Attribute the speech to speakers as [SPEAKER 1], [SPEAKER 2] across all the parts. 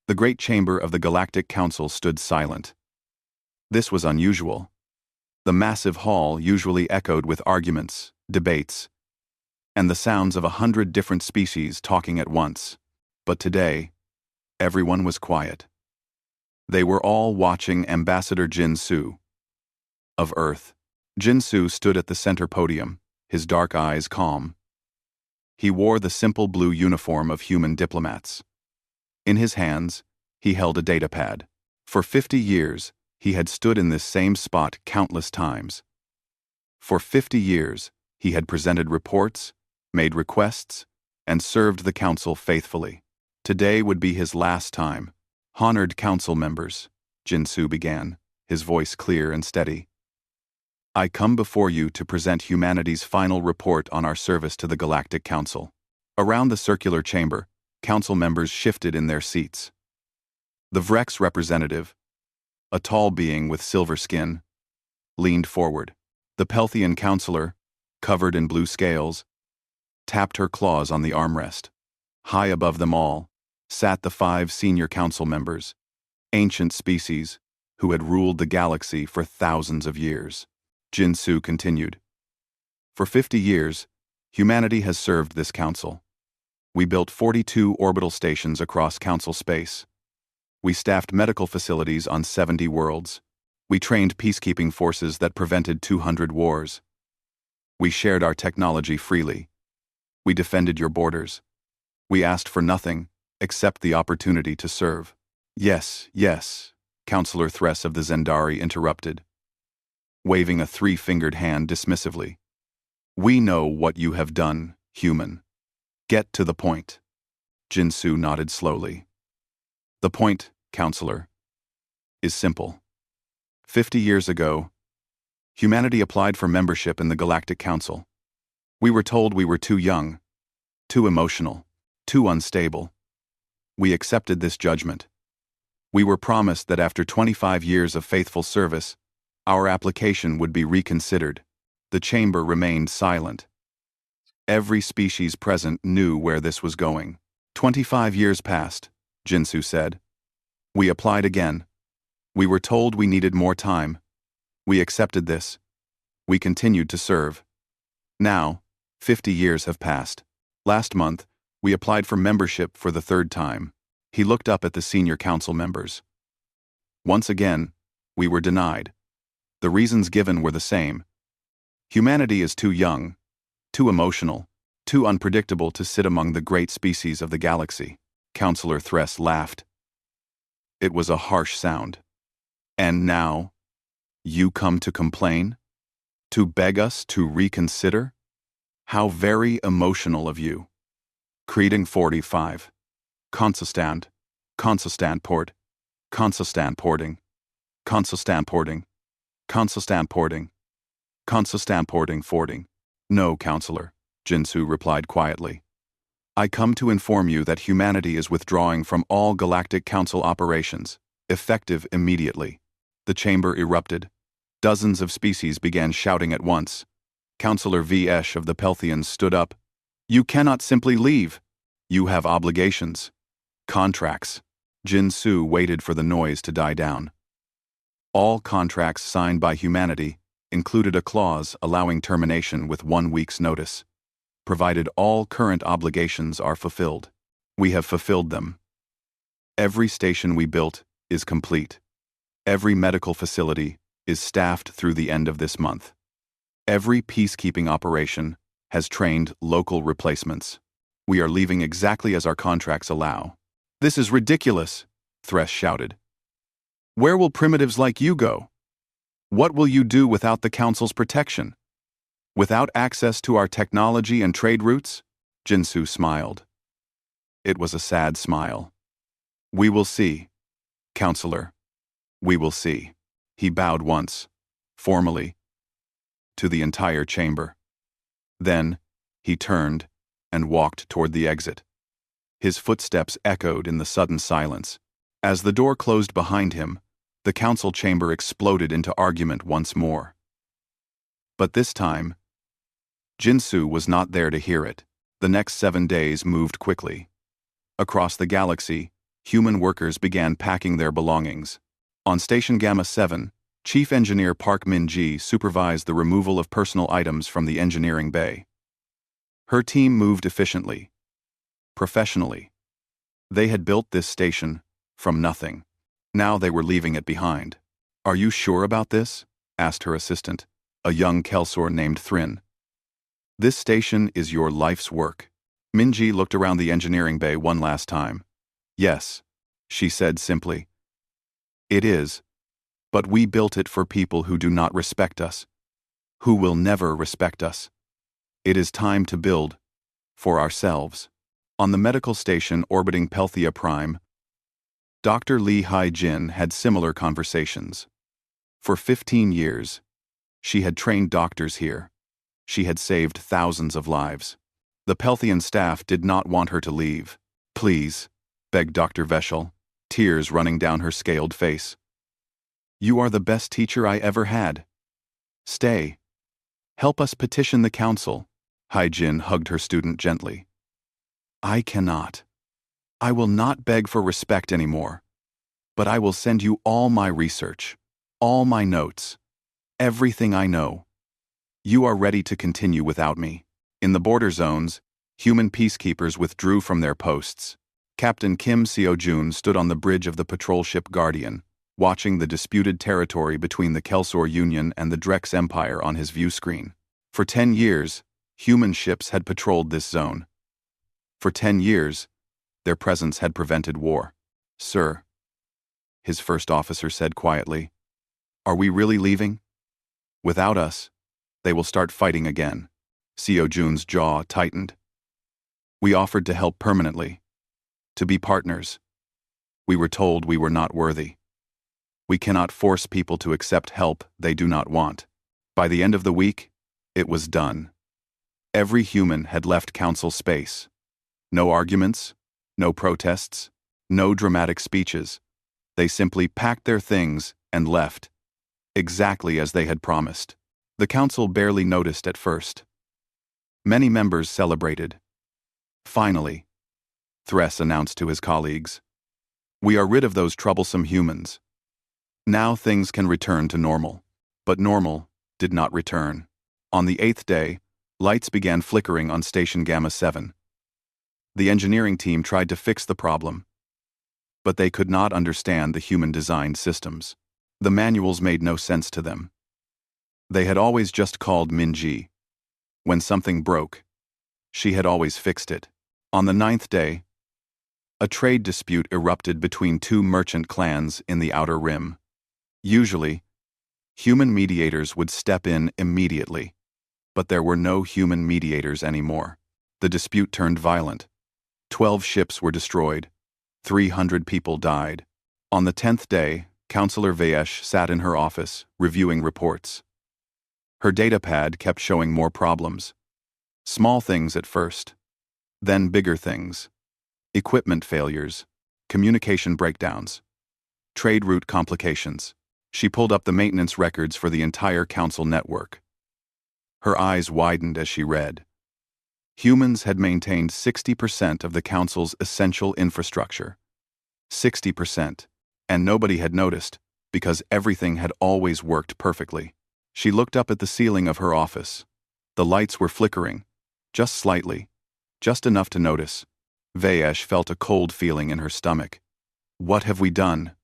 [SPEAKER 1] The great chamber of the Galactic Council stood silent. This was unusual. The massive hall usually echoed with arguments, debates, and the sounds of 100 different species talking at once. But today, everyone was quiet. They were all watching Ambassador Jin-Su of Earth. Jin-Su stood at the center podium, his dark eyes calm. He wore the simple blue uniform of human diplomats. In his hands, he held a datapad. For 50 years, he had stood in this same spot countless times. For 50 years, he had presented reports, made requests, and served the council faithfully. Today would be his last time. Honored council members, Jin-Su began, his voice clear and steady. I come before you to present humanity's final report on our service to the Galactic Council. Around the circular chamber, council members shifted in their seats. The Vrex representative, a tall being with silver skin, leaned forward. The Pelthian counselor, covered in blue scales, tapped her claws on the armrest. High above them all sat the 5 senior council members, ancient species who had ruled the galaxy for thousands of years. Jin-Su continued. For 50 years, humanity has served this council. We built 42 orbital stations across council space. We staffed medical facilities on 70 worlds. We trained peacekeeping forces that prevented 200 wars. We shared our technology freely. We defended your borders. We asked for nothing except the opportunity to serve. Yes, yes, Counselor Thress of the Zendari interrupted, waving a 3-fingered hand dismissively. We know what you have done, human. Get to the point. Jin-Su nodded slowly. The point, Counselor, is simple. 50 years ago, humanity applied for membership in the Galactic Council. We were told we were too young, too emotional, too unstable. We accepted this judgment. We were promised that after 25 years of faithful service, our application would be reconsidered. The chamber remained silent. Every species present knew where this was going. 25 years passed, Jin-Su said. We applied again. We were told we needed more time. We accepted this. We continued to serve. Now, 50 years have passed. Last month, we applied for membership for the 3rd time. He looked up at the senior council members. Once again, we were denied. The reasons given were the same. Humanity is too young, too emotional, too unpredictable to sit among the great species of the galaxy. Counselor Thress laughed. It was a harsh sound. And now, you come to complain? To beg us to reconsider? How very emotional of you. Creeding 45. Consistent port. Consistent porting. Consistent porting. Consistent porting. Consistent porting forwarding. No, Counselor, Jin-Su replied quietly. I come to inform you that humanity is withdrawing from all Galactic Council operations, effective immediately. The chamber erupted. Dozens of species began shouting at once. Counselor V. of the Pelthians stood up. You cannot simply leave. You have obligations. Contracts. Jin-Su waited for the noise to die down. All contracts signed by humanity included a clause allowing termination with 1 week's notice, provided all current obligations are fulfilled. We have fulfilled them. Every station we built is complete. Every medical facility is staffed through the end of this month. Every peacekeeping operation has trained local replacements. We are leaving exactly as our contracts allow. This is ridiculous, Thress shouted. Where will primitives like you go? What will you do without the Council's protection? Without access to our technology and trade routes? Jin-Su smiled. It was a sad smile. We will see, Counselor. We will see. He bowed once, formally, to the entire chamber. Then, he turned and walked toward the exit. His footsteps echoed in the sudden silence. As the door closed behind him, the council chamber exploded into argument once more. But this time, Jin-Su was not there to hear it. The next 7 days moved quickly. Across the galaxy, human workers began packing their belongings. On Station Gamma 7, Chief Engineer Park Min-ji supervised the removal of personal items from the engineering bay. Her team moved efficiently, professionally. They had built this station from nothing. Now they were leaving it behind. "Are you sure about this?" asked her assistant, a young Kelsor named Thrin. "This station is your life's work." Min-ji looked around the engineering bay one last time. "Yes," she said simply. "It is. But we built it for people who do not respect us, who will never respect us. It is time to build for ourselves." On the medical station orbiting Pelthea Prime, Dr. Lee Hai-jin had similar conversations. For 15 years, she had trained doctors here. She had saved thousands of lives. The Pelthean staff did not want her to leave. "Please," begged Dr. Veschel, tears running down her scaled face. "You are the best teacher I ever had. Stay. Help us petition the council." Hai-jin hugged her student gently. "I cannot. I will not beg for respect anymore. But I will send you all my research, all my notes, everything I know. You are ready to continue without me." In the border zones, human peacekeepers withdrew from their posts. Captain Kim Seo-jun stood on the bridge of the patrol ship Guardian, watching the disputed territory between the Kelsor Union and the Drex Empire on his view screen. For 10 years, human ships had patrolled this zone. For 10 years, their presence had prevented war. "Sir," his first officer said quietly, "are we really leaving? Without us, they will start fighting again." Seo-jun's jaw tightened. "We offered to help permanently, to be partners. We were told we were not worthy. We cannot force people to accept help they do not want." By the end of the week, it was done. Every human had left council space. No arguments, no protests, no dramatic speeches. They simply packed their things and left, exactly as they had promised. The council barely noticed at first. Many members celebrated. "Finally," Thress announced to his colleagues, "we are rid of those troublesome humans. Now things can return to normal." But normal did not return. On the 8th day, lights began flickering on Station Gamma 7. The engineering team tried to fix the problem, but they could not understand the human-designed systems. The manuals made no sense to them. They had always just called Min-ji. When something broke, she had always fixed it. On the 9th day, a trade dispute erupted between two merchant clans in the Outer Rim. Usually, human mediators would step in immediately, but there were no human mediators anymore. The dispute turned violent. 12 ships were destroyed. 300 people died. On the 10th day, Councillor Vaesh sat in her office, reviewing reports. Her datapad kept showing more problems. Small things at first, then bigger things. Equipment failures, communication breakdowns, trade route complications. She pulled up the maintenance records for the entire council network. Her eyes widened as she read. Humans had maintained 60% of the council's essential infrastructure. 60%. And nobody had noticed, because everything had always worked perfectly. She looked up at the ceiling of her office. The lights were flickering, just slightly, just enough to notice. Vaesh felt a cold feeling in her stomach. "What have we done?"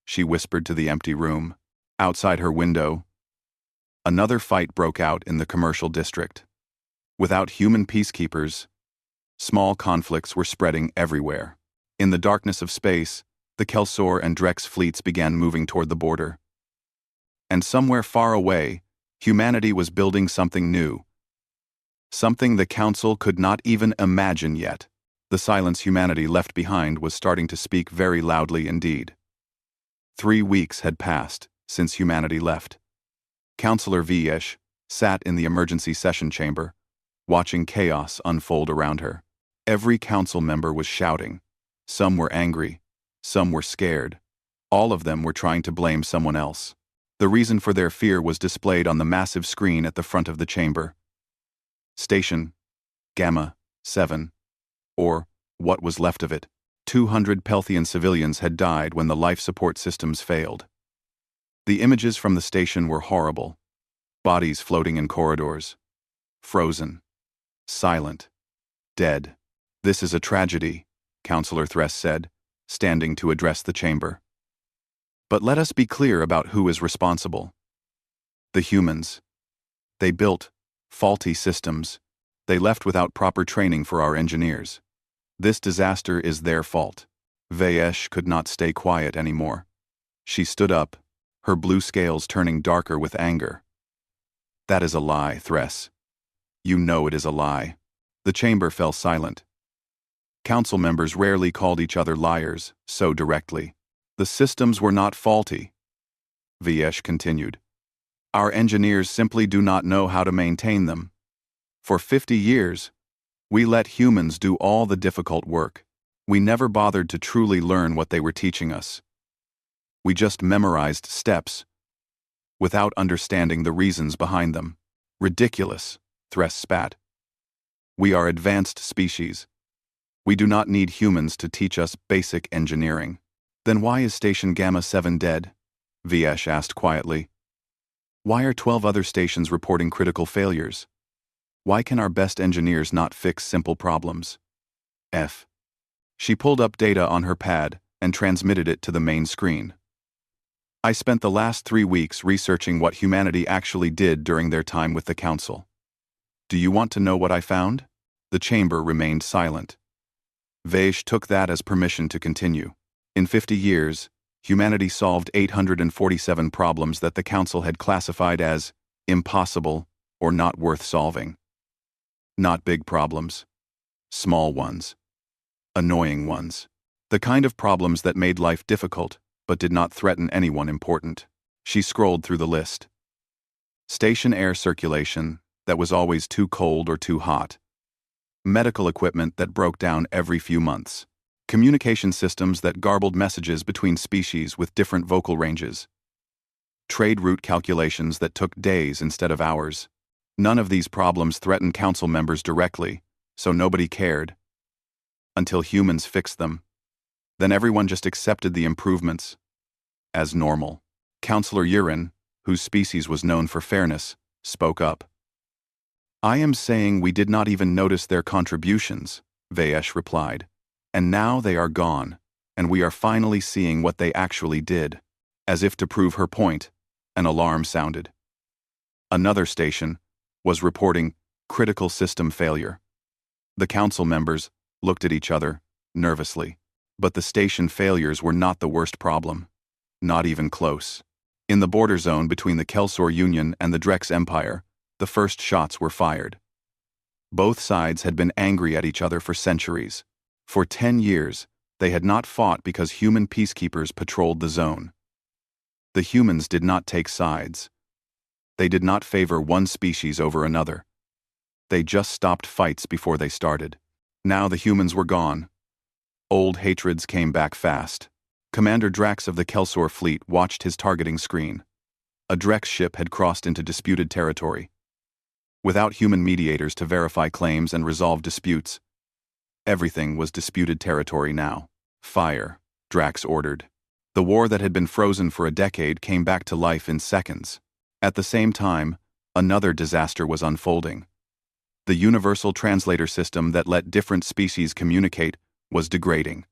[SPEAKER 1] she whispered to the empty room. Outside her window, another fight broke out in the commercial district. Without human peacekeepers, small conflicts were spreading everywhere. In the darkness of space, the Kelsor and Drex fleets began moving toward the border. And somewhere far away, humanity was building something new. Something the Council could not even imagine yet. The silence humanity left behind was starting to speak very loudly indeed. 3 weeks had passed since humanity left. Councillor Vaesh sat in the emergency session chamber, watching chaos unfold around her. Every council member was shouting. Some were angry, some were scared. All of them were trying to blame someone else. The reason for their fear was displayed on the massive screen at the front of the chamber. Station Gamma 7, or what was left of it. 200 Pelthian civilians had died when the life support systems failed. The images from the station were horrible. Bodies floating in corridors. Frozen. Silent. Dead. "This is a tragedy," Counselor Thress said, standing to address the chamber. "But let us be clear about who is responsible. The humans. They built faulty systems. They left without proper training for our engineers. This disaster is their fault." Vayesh could not stay quiet anymore. She stood up, her blue scales turning darker with anger. "That is a lie, Thress. You know it is a lie." The chamber fell silent. Council members rarely called each other liars so directly. "The systems were not faulty," Vayesh continued. "Our engineers simply do not know how to maintain them. For 50 years, we let humans do all the difficult work. We never bothered to truly learn what they were teaching us. We just memorized steps, without understanding the reasons behind them." "Ridiculous," Thress spat. "We are advanced species. We do not need humans to teach us basic engineering." "Then why is Station Gamma 7 dead?" Vayesh asked quietly. "Why are 12 other stations reporting critical failures? Why can our best engineers not fix simple problems?" She pulled up data on her pad and transmitted it to the main screen. "I spent the last 3 weeks researching what humanity actually did during their time with the Council. Do you want to know what I found?" The chamber remained silent. Vayesh took that as permission to continue. In 50 years, humanity solved 847 problems that the Council had classified as impossible or not worth solving. Not big problems. Small ones. Annoying ones. The kind of problems that made life difficult, but did not threaten anyone important. She scrolled through the list. Station air circulation that was always too cold or too hot. Medical equipment that broke down every few months. Communication systems that garbled messages between species with different vocal ranges. Trade route calculations that took days instead of hours. None of these problems threatened Council members directly, so nobody cared. Until humans fixed them. Then everyone just accepted the improvements as normal. Councillor Urin, whose species was known for fairness, spoke up. "I am saying we did not even notice their contributions," Vayesh replied. "And now they are gone, and we are finally seeing what they actually did." As if to prove her point, an alarm sounded. Another station was reporting critical system failure. The Council members looked at each other, nervously. But the station failures were not the worst problem. Not even close. In the border zone between the Kelsor Union and the Drex Empire, the first shots were fired. Both sides had been angry at each other for centuries. For 10 years, they had not fought because human peacekeepers patrolled the zone. The humans did not take sides. They did not favor one species over another. They just stopped fights before they started. Now the humans were gone. Old hatreds came back fast. Commander Drax of the Kelsor fleet watched his targeting screen. A Drex ship had crossed into disputed territory. Without human mediators to verify claims and resolve disputes, everything was disputed territory now. "Fire," Drax ordered. The war that had been frozen for a decade came back to life in seconds. At the same time, another disaster was unfolding. The universal translator system that let different species communicate was degrading.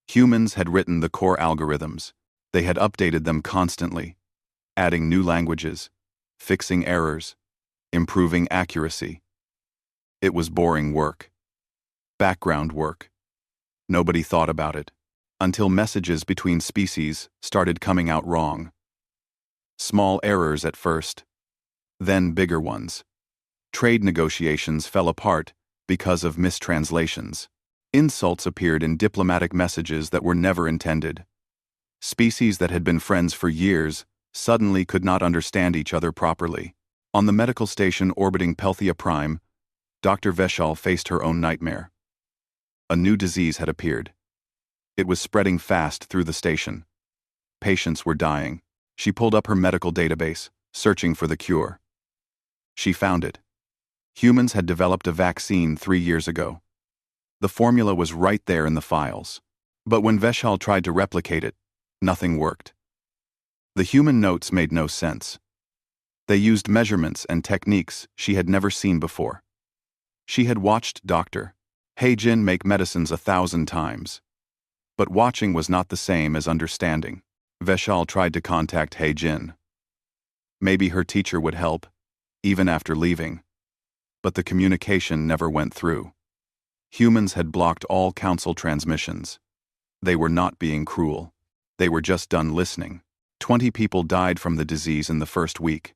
[SPEAKER 1] Humans had written the core algorithms. They had updated them constantly, adding new languages, fixing errors, improving accuracy. It was boring work. Background work. Nobody thought about it, until messages between species started coming out wrong. Small errors at first, then bigger ones. Trade negotiations fell apart because of mistranslations. Insults appeared in diplomatic messages that were never intended. Species that had been friends for years suddenly could not understand each other properly. On the medical station orbiting Pelthia Prime, Dr. Veshal faced her own nightmare. A new disease had appeared. It was spreading fast through the station. Patients were dying. She pulled up her medical database, searching for the cure. She found it. Humans had developed a vaccine 3 years ago. The formula was right there in the files. But when Vishal tried to replicate it, nothing worked. The human notes made no sense. They used measurements and techniques she had never seen before. She had watched Dr. Heijin make medicines 1,000 times. But watching was not the same as understanding. Vishal tried to contact Heijin. Maybe her teacher would help, even after leaving. But the communication never went through. Humans had blocked all council transmissions. They were not being cruel. They were just done listening. 20 people died from the disease in the first week.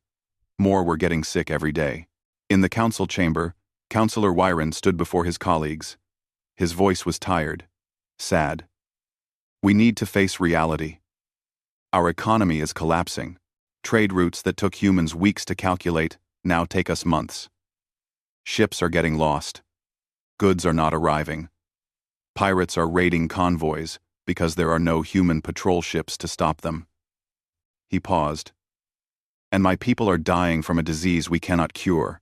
[SPEAKER 1] More were getting sick every day. In the council chamber, Councillor Wyron stood before his colleagues. His voice was tired, sad. We need to face reality. Our economy is collapsing. Trade routes that took humans weeks to calculate now take us months. Ships are getting lost. Goods are not arriving. Pirates are raiding convoys because there are no human patrol ships to stop them. He paused. And my people are dying from a disease we cannot cure.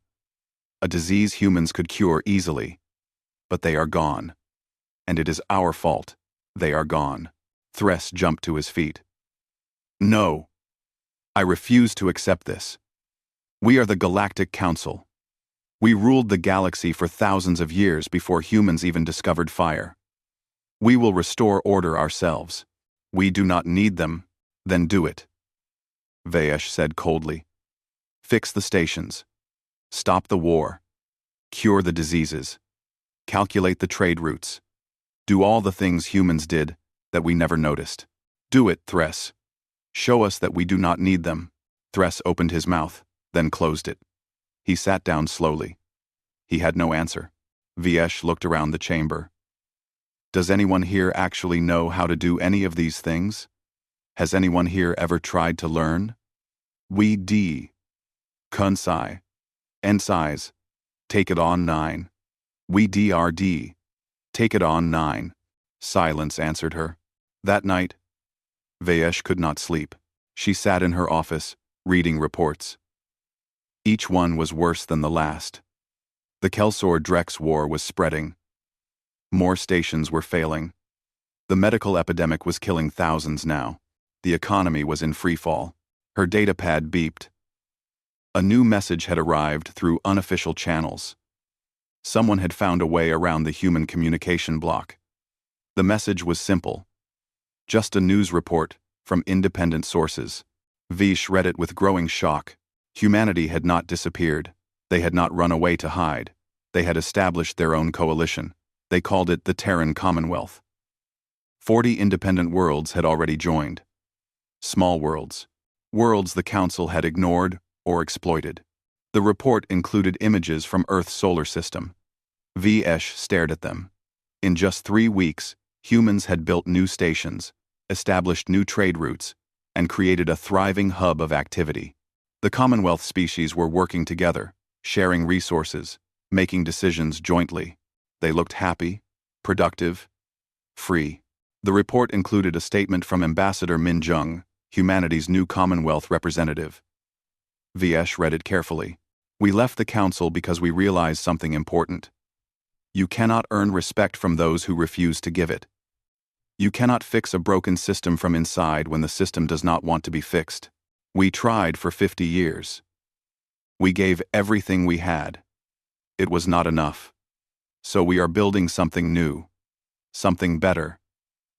[SPEAKER 1] A disease humans could cure easily. But they are gone. And it is our fault. They are gone. Thress jumped to his feet. No. I refuse to accept this. We are the Galactic Council. We ruled the galaxy for thousands of years before humans even discovered fire. We will restore order ourselves. We do not need them, then do it. Vayesh said coldly. Fix the stations. Stop the war. Cure the diseases. Calculate the trade routes. Do all the things humans did that we never noticed. Do it, Thress. Show us that we do not need them. Thress opened his mouth, then closed it. He sat down slowly. He had no answer. Vayesh looked around the chamber. Does anyone here actually know how to do any of these things? Has anyone here ever tried to learn? We D. Kunsai. Ensais. Take it on 9. We DRD. Take it on 9. Silence answered her. That night, Vayesh could not sleep. She sat in her office, reading reports. Each one was worse than the last. The Kelsor-Drex war was spreading. More stations were failing. The medical epidemic was killing thousands now. The economy was in freefall. Her datapad beeped. A new message had arrived through unofficial channels. Someone had found a way around the human communication block. The message was simple. Just a news report from independent sources. Vish read it with growing shock. Humanity had not disappeared. They had not run away to hide. They had established their own coalition. They called it the Terran Commonwealth. 40 independent worlds had already joined. Small worlds. Worlds the Council had ignored or exploited. The report included images from Earth's solar system. Vayesh stared at them. In just 3 weeks, humans had built new stations, established new trade routes, and created a thriving hub of activity. The Commonwealth species were working together, sharing resources, making decisions jointly. They looked happy, productive, free. The report included a statement from Ambassador Min Jung, humanity's new Commonwealth representative. Vayesh read it carefully. We left the Council because we realized something important. You cannot earn respect from those who refuse to give it. You cannot fix a broken system from inside when the system does not want to be fixed. We tried for 50 years. We gave everything we had. It was not enough. So we are building something new, something better,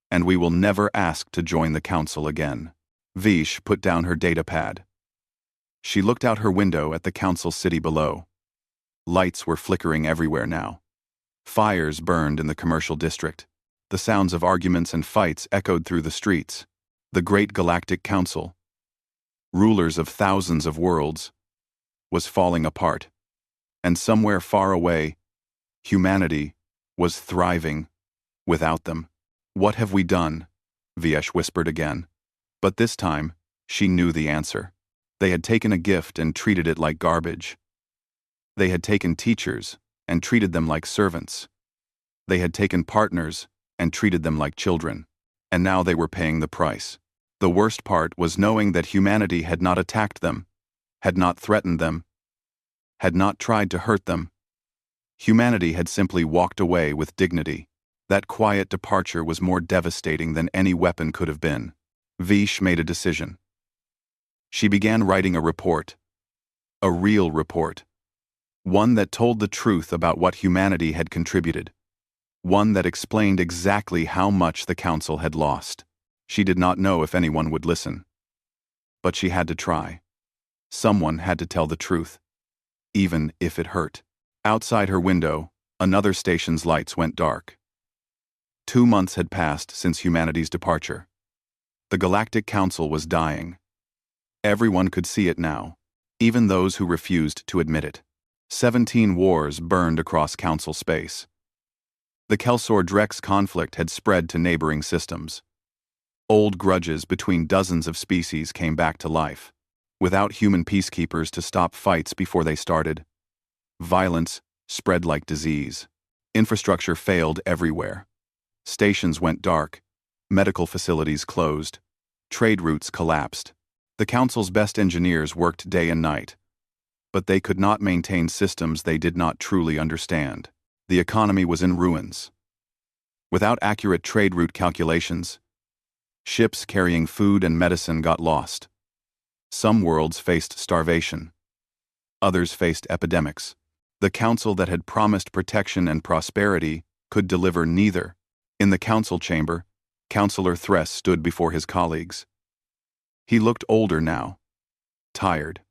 [SPEAKER 1] and we will never ask to join the Council again. Vish put down her datapad. She looked out her window at the Council city below. Lights were flickering everywhere now. Fires burned in the commercial district. The sounds of arguments and fights echoed through the streets. The great Galactic Council, rulers of thousands of worlds, was falling apart. And somewhere far away, humanity was thriving without them. What have we done? Vayesh whispered again. But this time, she knew the answer. They had taken a gift and treated it like garbage. They had taken teachers and treated them like servants. They had taken partners and treated them like children. And now they were paying the price. The worst part was knowing that humanity had not attacked them, had not threatened them, had not tried to hurt them. Humanity had simply walked away with dignity. That quiet departure was more devastating than any weapon could have been. Vish made a decision. She began writing a report. A real report. One that told the truth about what humanity had contributed. One that explained exactly how much the Council had lost. She did not know if anyone would listen. But she had to try. Someone had to tell the truth. Even if it hurt. Outside her window, another station's lights went dark. 2 months had passed since humanity's departure. The Galactic Council was dying. Everyone could see it now, even those who refused to admit it. 17 wars burned across Council space. The Kelsor-Drex conflict had spread to neighboring systems. Old grudges between dozens of species came back to life, without human peacekeepers to stop fights before they started. Violence spread like disease. Infrastructure failed everywhere. Stations went dark. Medical facilities closed. Trade routes collapsed. The Council's best engineers worked day and night. But they could not maintain systems they did not truly understand. The economy was in ruins. Without accurate trade route calculations, ships carrying food and medicine got lost. Some worlds faced starvation. Others faced epidemics. The Council that had promised protection and prosperity could deliver neither. In the Council chamber, Councillor Thress stood before his colleagues. He looked older now, tired,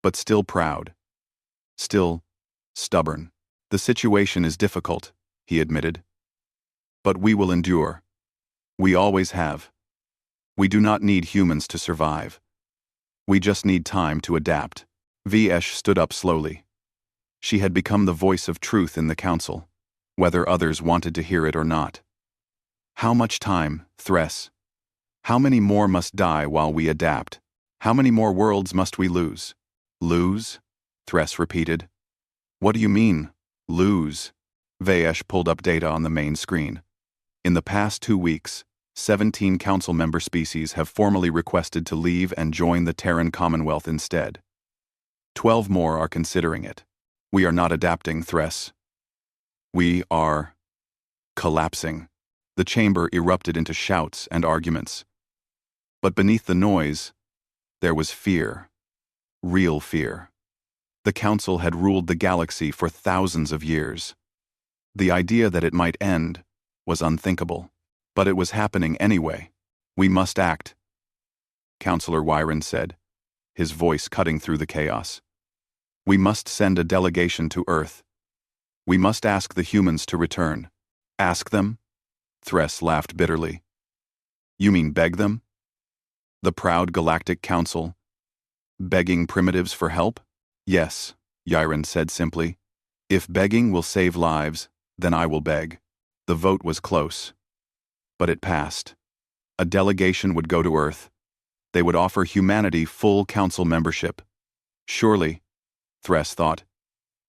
[SPEAKER 1] but still proud, still stubborn. The situation is difficult, he admitted. But we will endure. We always have. We do not need humans to survive. We just need time to adapt. Viesh stood up slowly. She had become the voice of truth in the Council, whether others wanted to hear it or not. How much time, Thress? How many more must die while we adapt? How many more worlds must we lose? Lose? Thress repeated. What do you mean, lose? Viesh pulled up data on the main screen. In the past 2 weeks, 17 Council member species have formally requested to leave and join the Terran Commonwealth instead. 12 more are considering it. We are not adapting, Thress. We are collapsing. The chamber erupted into shouts and arguments. But beneath the noise, there was fear. Real fear. The Council had ruled the galaxy for thousands of years. The idea that it might end was unthinkable. But it was happening anyway. We must act, Councillor Wyron said, his voice cutting through the chaos. We must send a delegation to Earth. We must ask the humans to return. Ask them? Thress laughed bitterly. You mean beg them? The proud Galactic Council? Begging primitives for help? Yes, Yiren said simply. If begging will save lives, then I will beg. The vote was close. But it passed. A delegation would go to Earth. They would offer humanity full Council membership. Surely, Thress thought,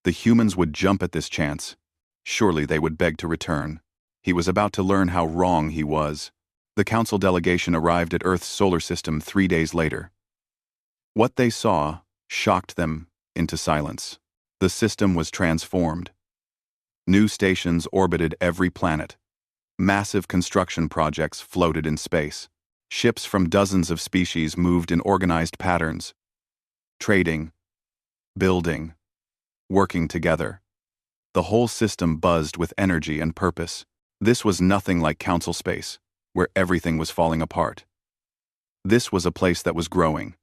[SPEAKER 1] the humans would jump at this chance. Surely they would beg to return. He was about to learn how wrong he was. The Council delegation arrived at Earth's solar system 3 days later. What they saw shocked them into silence. The system was transformed. New stations orbited every planet. Massive construction projects floated in space. Ships from dozens of species moved in organized patterns. Trading, building, working together. The whole system buzzed with energy and purpose. This was nothing like Council space, where everything was falling apart. This was a place that was growing,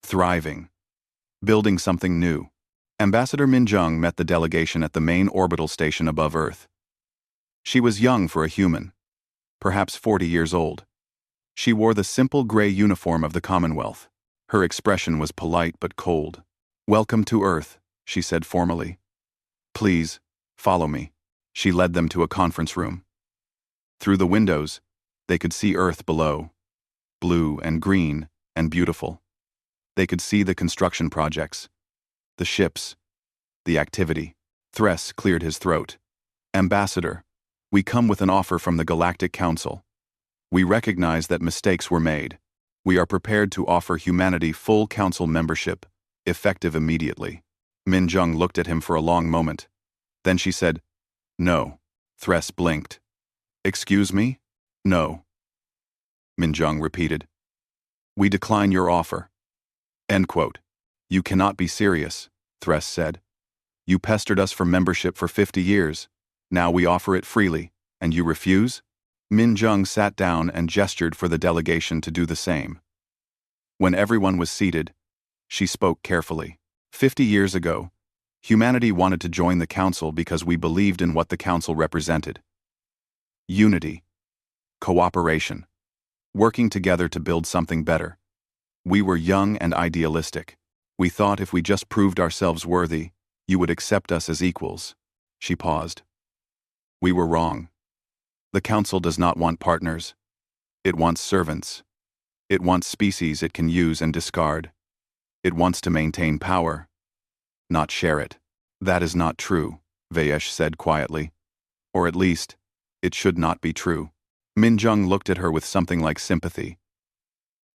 [SPEAKER 1] thriving, building something new. Ambassador Minjung met the delegation at the main orbital station above Earth. She was young for a human, perhaps 40 years old. She wore the simple gray uniform of the Commonwealth. Her expression was polite but cold. Welcome to Earth, she said formally. Please, follow me. She led them to a conference room. Through the windows, they could see Earth below, blue and green and beautiful. They could see the construction projects, the ships, the activity. Thress cleared his throat. Ambassador, we come with an offer from the Galactic Council. We recognize that mistakes were made. We are prepared to offer humanity full Council membership, effective immediately. Minjung looked at him for a long moment. Then she said, "No." Thress blinked. "Excuse me? No." Minjung repeated, "We decline your offer." End quote. "You cannot be serious," Thress said. "You pestered us for membership for 50 years. Now we offer it freely, and you refuse?" Minjung sat down and gestured for the delegation to do the same. When everyone was seated, she spoke carefully. 50 years ago, humanity wanted to join the Council because we believed in what the Council represented. Unity. Cooperation. Working together to build something better. We were young and idealistic. We thought if we just proved ourselves worthy, you would accept us as equals. She paused. We were wrong. The Council does not want partners. It wants servants. It wants species it can use and discard. It wants to maintain power, not share it. That is not true, Vayesh said quietly. Or at least, it should not be true. Minjung looked at her with something like sympathy.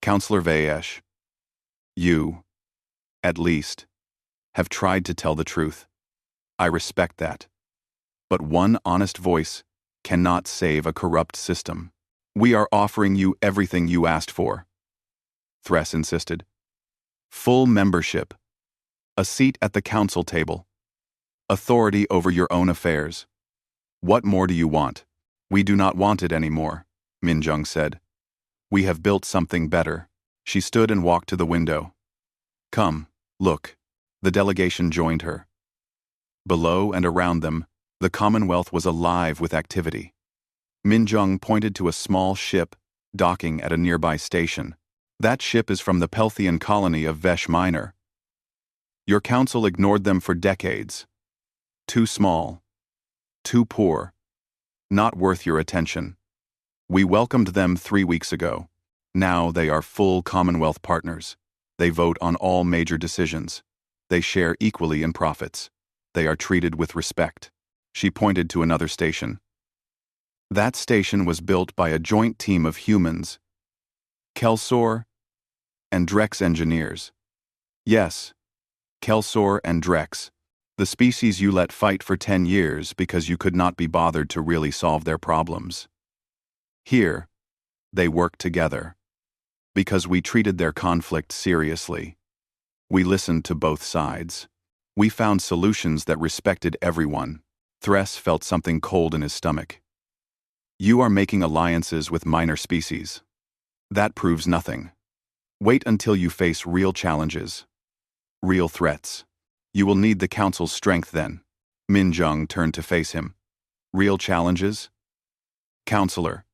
[SPEAKER 1] Counselor Vayesh, you, at least, have tried to tell the truth. I respect that. But one honest voice cannot save a corrupt system. We are offering you everything you asked for. Thress insisted. Full membership. A seat at the council table. Authority over your own affairs. What more do you want? We do not want it anymore, Minjung said. We have built something better. She stood and walked to the window. Come, look. The delegation joined her. Below and around them, the Commonwealth was alive with activity. Minjung pointed to a small ship docking at a nearby station. That ship is from the Pelthian colony of Vesh Minor. Your council ignored them for decades. Too small. Too poor. Not worth your attention. We welcomed them 3 weeks ago. Now they are full Commonwealth partners. They vote on all major decisions. They share equally in profits. They are treated with respect. She pointed to another station. That station was built by a joint team of humans, Kelsor and Drex engineers. Yes, Kelsor and Drex, the species you let fight for 10 years because you could not be bothered to really solve their problems. Here, they work together. Because we treated their conflict seriously. We listened to both sides. We found solutions that respected everyone. Thress felt something cold in his stomach. You are making alliances with minor species. That proves nothing. Wait until you face real challenges. Real threats. You will need the Council's strength then. Minjung turned to face him. Real challenges? Counselor.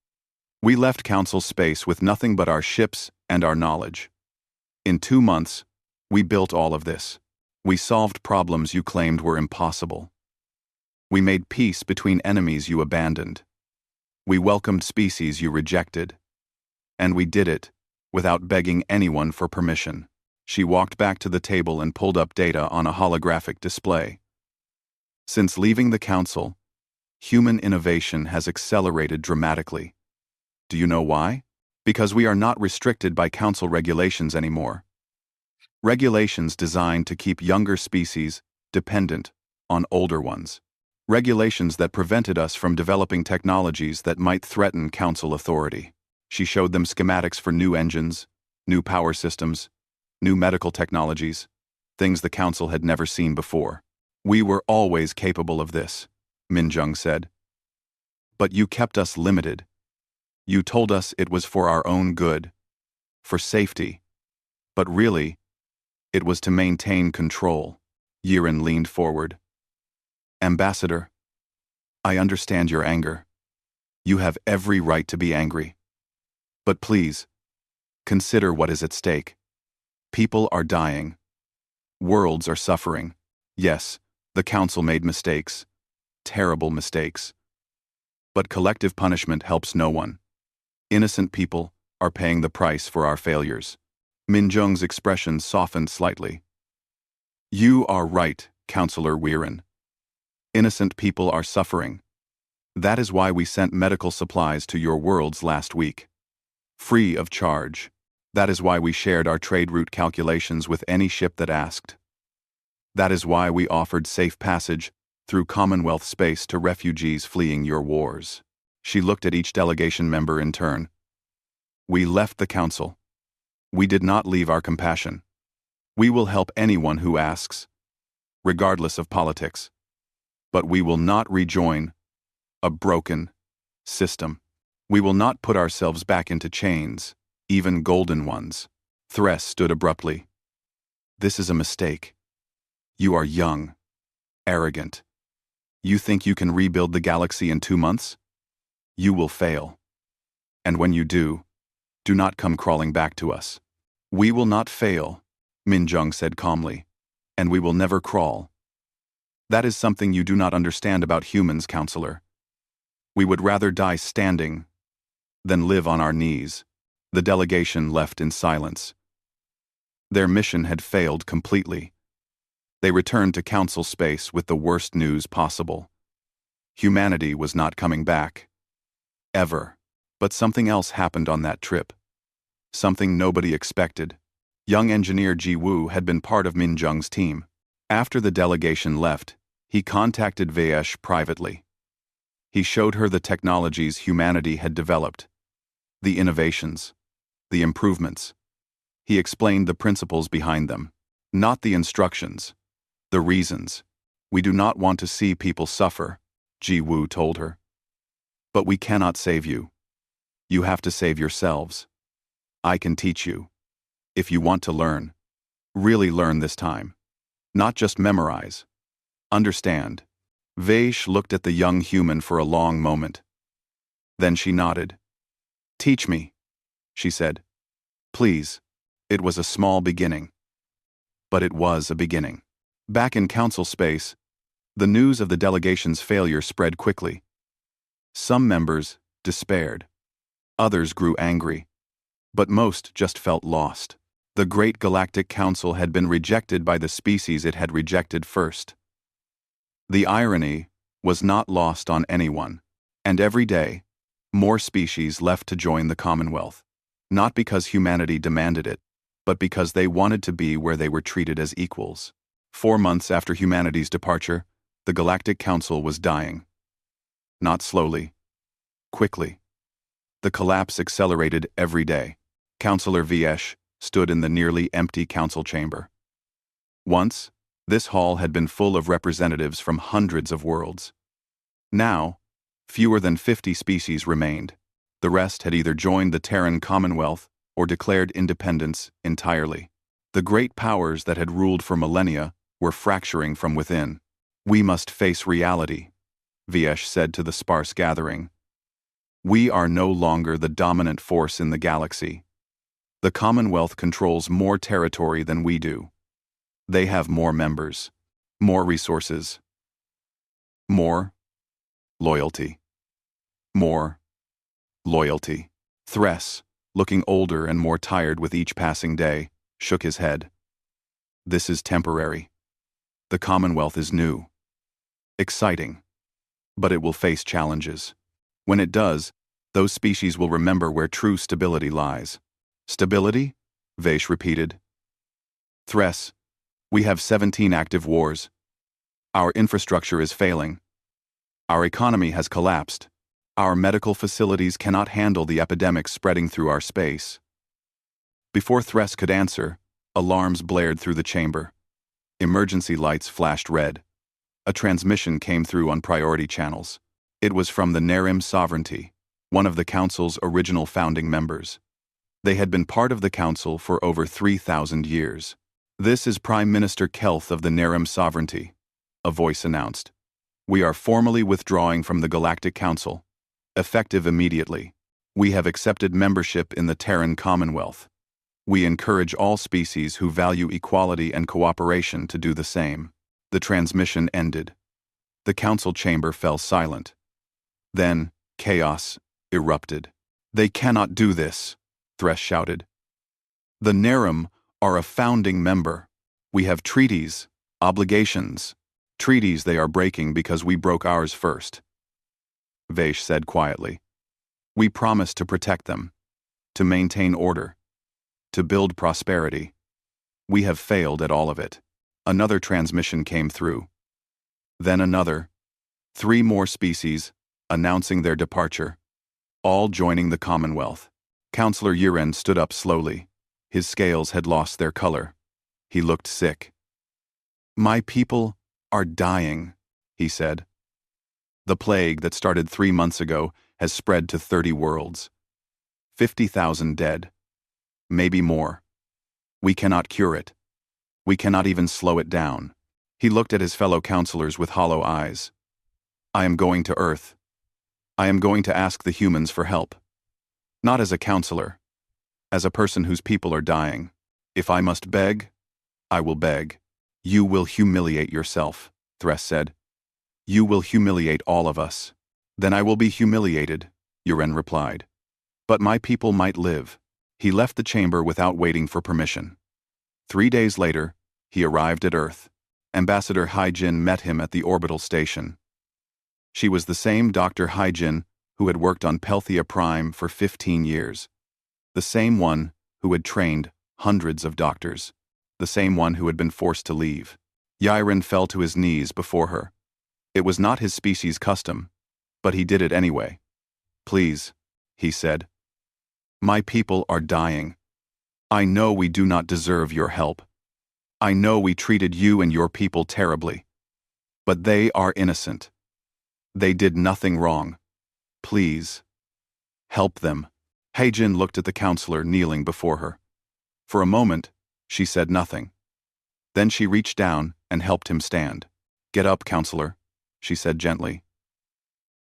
[SPEAKER 1] We left Council space with nothing but our ships and our knowledge. In 2 months, we built all of this. We solved problems you claimed were impossible. We made peace between enemies you abandoned. We welcomed species you rejected. And we did it without begging anyone for permission. She walked back to the table and pulled up data on a holographic display. Since leaving the Council, human innovation has accelerated dramatically. Do you know why? Because we are not restricted by Council regulations anymore. Regulations designed to keep younger species dependent on older ones. Regulations that prevented us from developing technologies that might threaten Council authority. She showed them schematics for new engines, new power systems, new medical technologies, things the Council had never seen before. We were always capable of this, Minjung said. But you kept us limited. You told us it was for our own good, for safety. But really, it was to maintain control. Yiren leaned forward. Ambassador, I understand your anger. You have every right to be angry. But please, consider what is at stake. People are dying. Worlds are suffering. Yes, the Council made mistakes. Terrible mistakes. But collective punishment helps no one. Innocent people are paying the price for our failures. Minjung's expression softened slightly. You are right, Counselor Weirin. Innocent people are suffering. That is why we sent medical supplies to your worlds last week. Free of charge. That is why we shared our trade route calculations with any ship that asked. That is why we offered safe passage through Commonwealth space to refugees fleeing your wars. She looked at each delegation member in turn. We left the council. We did not leave our compassion. We will help anyone who asks, regardless of politics. But we will not rejoin a broken system. We will not put ourselves back into chains, even golden ones. Thress stood abruptly. This is a mistake. You are young, arrogant. You think you can rebuild the galaxy in 2 months? You will fail. And when you do not come crawling back to us. We will not fail, Minjung said calmly, and we will never crawl. That is something you do not understand about humans, Counselor. We would rather die standing than live on our knees. The delegation left in silence. Their mission had failed completely. They returned to council space with the worst news possible. Humanity was not coming back. Ever. But something else happened on that trip. Something nobody expected. Young engineer Ji Woo had been part of Minjung's team. After the delegation left, he contacted Vaesh privately. He showed her the technologies humanity had developed, the innovations, the improvements. He explained the principles behind them, not the instructions, the reasons. We do not want to see people suffer, Ji Woo told her. But we cannot save you. You have to save yourselves. I can teach you. If you want to learn, really learn this time. Not just memorize. Understand. Vaesh looked at the young human for a long moment. Then she nodded. Teach me, she said. Please. It was a small beginning. But it was a beginning. Back in council space, the news of the delegation's failure spread quickly. Some members despaired. Others grew angry. But most just felt lost. The Great Galactic Council had been rejected by the species it had rejected first. The irony was not lost on anyone, and every day, more species left to join the Commonwealth, not because humanity demanded it, but because they wanted to be where they were treated as equals. 4 months after humanity's departure, the Galactic Council was dying. Not slowly, quickly. The collapse accelerated every day. Councillor Vaesh stood in the nearly empty council chamber. Once, this hall had been full of representatives from hundreds of worlds. Now, fewer than 50 species remained. The rest had either joined the Terran Commonwealth or declared independence entirely. The great powers that had ruled for millennia were fracturing from within. We must face reality, Vaesh said to the sparse gathering. We are no longer the dominant force in the galaxy. The Commonwealth controls more territory than we do. They have more members, more resources, more loyalty. More loyalty. Thress, looking older and more tired with each passing day, shook his head. This is temporary. The Commonwealth is new. Exciting. But it will face challenges. When it does, those species will remember where true stability lies. Stability? Vaesh repeated. Thress, we have 17 active wars. Our infrastructure is failing. Our economy has collapsed. Our medical facilities cannot handle the epidemics spreading through our space. Before Thress could answer, alarms blared through the chamber. Emergency lights flashed red. A transmission came through on priority channels. It was from the Narration Sovereignty, one of the Council's original founding members. They had been part of the Council for over 3,000 years. This is Prime Minister Kelth of the Narration Sovereignty, a voice announced. We are formally withdrawing from the Galactic Council. Effective immediately. We have accepted membership in the Terran Commonwealth. We encourage all species who value equality and cooperation to do the same. The transmission ended. The council chamber fell silent. Then, chaos erupted. They cannot do this, Thress shouted. The Narration are a founding member. We have treaties, obligations. Treaties they are breaking because we broke ours first. Vaesh said quietly. We promise to protect them, to maintain order, to build prosperity. We have failed at all of it. Another transmission came through. Then another. 3 more species, announcing their departure, all joining the Commonwealth. Counselor Yiren stood up slowly. His scales had lost their color. He looked sick. "My people are dying," he said. "The plague that started 3 months ago has spread to 30 worlds. 50,000 dead. Maybe more. We cannot cure it. We cannot even slow it down." He looked at his fellow counselors with hollow eyes. "I am going to Earth. I am going to ask the humans for help. Not as a counselor. As a person whose people are dying. If I must beg, I will beg." "You will humiliate yourself," Thress said. "You will humiliate all of us." "Then I will be humiliated," Yiren replied. "But my people might live." He left the chamber without waiting for permission. 3 days later, he arrived at Earth. Ambassador Haijin met him at the orbital station. She was the same Dr. Haijin who had worked on Pelthea Prime for 15 years. The same one who had trained hundreds of doctors. The same one who had been forced to leave. Yiren fell to his knees before her. It was not his species' custom, but he did it anyway. "Please," he said. "My people are dying. I know we do not deserve your help. I know we treated you and your people terribly. But they are innocent. They did nothing wrong. Please, help them." Haijin looked at the counselor kneeling before her. For a moment, she said nothing. Then she reached down and helped him stand. "Get up, counselor," she said gently.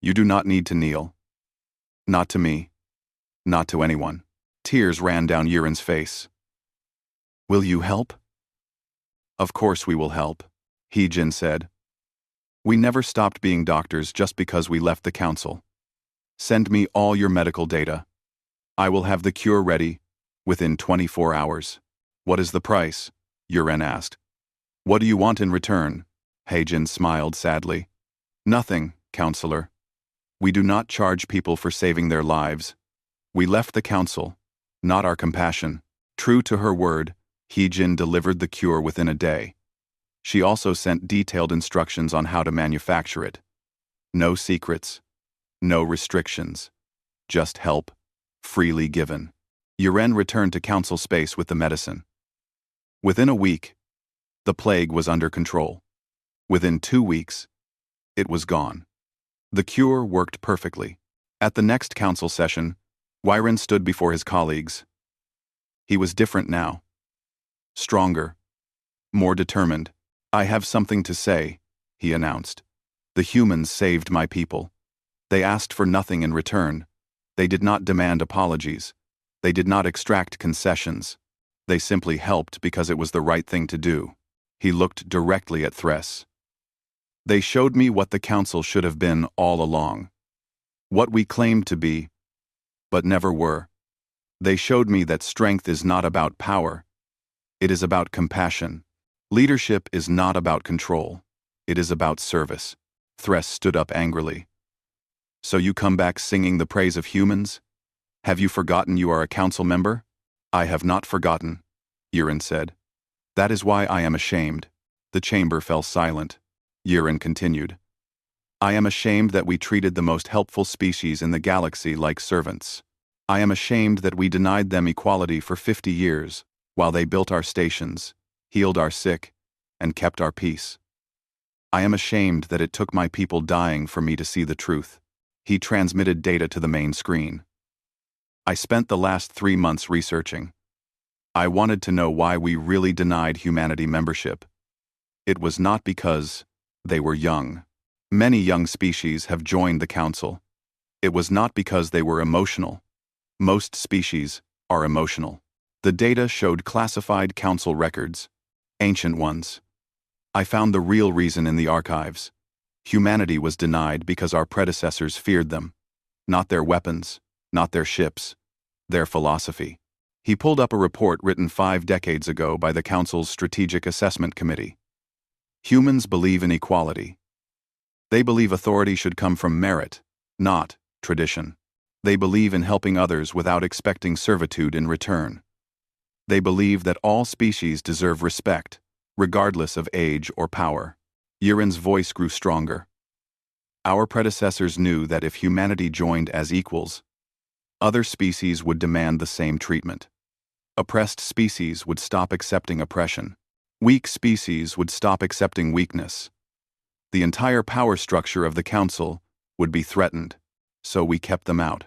[SPEAKER 1] "You do not need to kneel. Not to me. Not to anyone." Tears ran down Yiren's face. "Will you help?" "Of course we will help," Haijin said. "We never stopped being doctors just because we left the council. Send me all your medical data. I will have the cure ready within 24 hours. "What is the price?" Yiren asked. "What do you want in return?" Haijin smiled sadly. "Nothing, counselor. We do not charge people for saving their lives. We left the council, not our compassion." True to her word, Haijin delivered the cure within a day. She also sent detailed instructions on how to manufacture it. No secrets. No restrictions. Just help, freely given. Yiren returned to council space with the medicine. Within a week, the plague was under control. Within 2 weeks, it was gone. The cure worked perfectly. At the next council session, Yiren stood before his colleagues. He was different now. Stronger. More determined. "I have something to say," he announced. "The humans saved my people. They asked for nothing in return. They did not demand apologies. They did not extract concessions. They simply helped because it was the right thing to do." He looked directly at Thress. "They showed me what the council should have been all along. What we claimed to be, but never were. They showed me that strength is not about power. It is about compassion. Leadership is not about control. It is about service." Thress stood up angrily. "So you come back singing the praise of humans? Have you forgotten you are a council member?" "I have not forgotten," Yiren said. "That is why I am ashamed." The chamber fell silent. Yiren continued. "I am ashamed that we treated the most helpful species in the galaxy like servants. I am ashamed that we denied them equality for 50 years, while they built our stations, healed our sick, and kept our peace. I am ashamed that it took my people dying for me to see the truth." He transmitted data to the main screen. "I spent the last 3 months researching. I wanted to know why we really denied humanity membership. It was not because they were young. Many young species have joined the council. It was not because they were emotional. Most species are emotional. The data showed classified council records, ancient ones. I found the real reason in the archives. Humanity was denied because our predecessors feared them. Not their weapons, not their ships, their philosophy." He pulled up a report written 5 decades ago by the Council's Strategic Assessment Committee. Humans believe in equality. They believe authority should come from merit, not tradition. They believe in helping others without expecting servitude in return. They believe that all species deserve respect, regardless of age or power. Yiren's voice grew stronger. Our predecessors knew that if humanity joined as equals, other species would demand the same treatment. Oppressed species would stop accepting oppression. Weak species would stop accepting weakness. The entire power structure of the Council would be threatened, so we kept them out.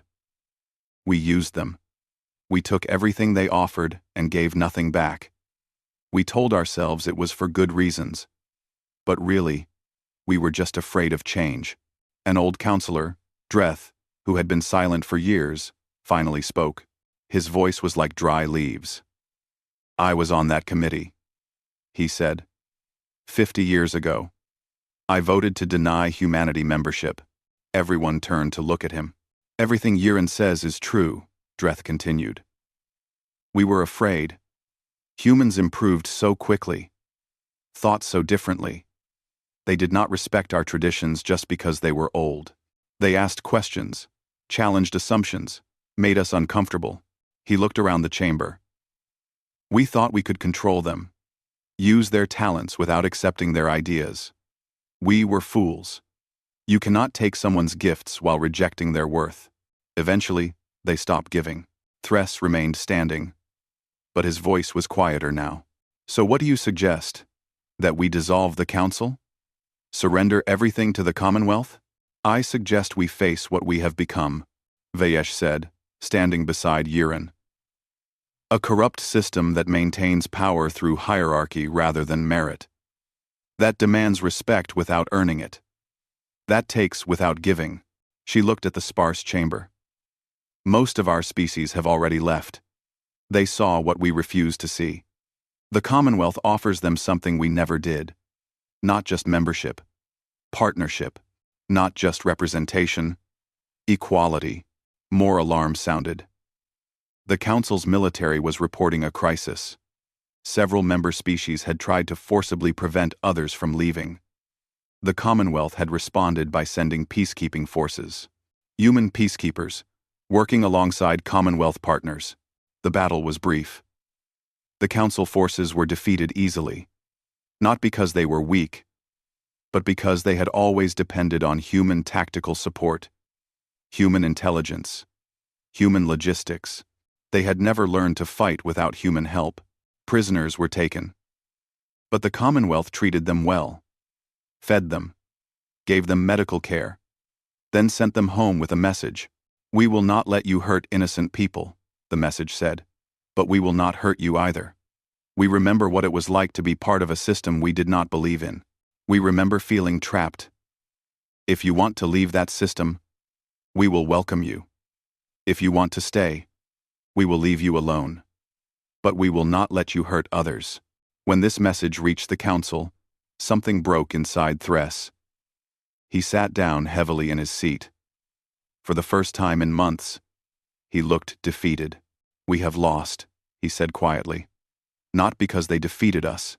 [SPEAKER 1] We used them. We took everything they offered and gave nothing back. We told ourselves it was for good reasons. But really, we were just afraid of change. An old counselor, Dreth, who had been silent for years, finally spoke. His voice was like dry leaves. I was on that committee, he said. 50 years ago. I voted to deny humanity membership. Everyone turned to look at him. Everything Yiren says is true, Dreth continued. We were afraid. Humans improved so quickly, thought so differently. They did not respect our traditions just because they were old. They asked questions, challenged assumptions, made us uncomfortable. He looked around the chamber. We thought we could control them, use their talents without accepting their ideas. We were fools. You cannot take someone's gifts while rejecting their worth. Eventually, they stopped giving. Thress remained standing, but his voice was quieter now. So what do you suggest? That we dissolve the council? Surrender everything to the Commonwealth? I suggest we face what we have become, Vayesh said, standing beside Yiren. A corrupt system that maintains power through hierarchy rather than merit. That demands respect without earning it. That takes without giving. She looked at the sparse chamber. Most of our species have already left. They saw what we refused to see. The Commonwealth offers them something we never did. Not just membership. Partnership. Not just representation. Equality. More alarms sounded. The Council's military was reporting a crisis. Several member species had tried to forcibly prevent others from leaving. The Commonwealth had responded by sending peacekeeping forces. Human peacekeepers, working alongside Commonwealth partners. The battle was brief. The Council forces were defeated easily. Not because they were weak, but because they had always depended on human tactical support, human intelligence, human logistics. They had never learned to fight without human help. Prisoners were taken. But the Commonwealth treated them well, fed them, gave them medical care, then sent them home with a message. We will not let you hurt innocent people, the message said, but we will not hurt you either. We remember what it was like to be part of a system we did not believe in. We remember feeling trapped. If you want to leave that system, we will welcome you. If you want to stay, we will leave you alone. But we will not let you hurt others. When this message reached the Council, something broke inside Thress. He sat down heavily in his seat. For the first time in months, he looked defeated. We have lost, he said quietly. Not because they defeated us,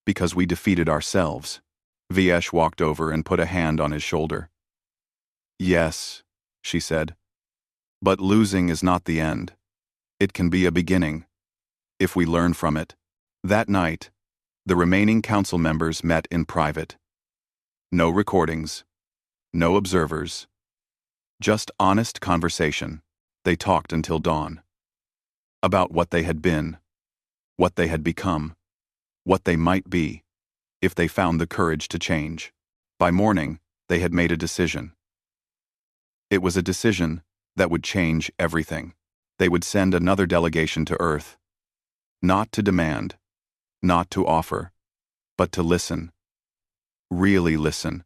[SPEAKER 1] because we defeated ourselves. Vayesh walked over and put a hand on his shoulder. Yes, she said. But losing is not the end. It can be a beginning, if we learn from it. That night, the remaining council members met in private. No recordings, no observers. Just honest conversation. They talked until dawn. About what they had been, what they had become, what they might be, if they found the courage to change. By morning, they had made a decision. It was a decision that would change everything. They would send another delegation to Earth. Not to demand, not to offer, but to listen. Really listen.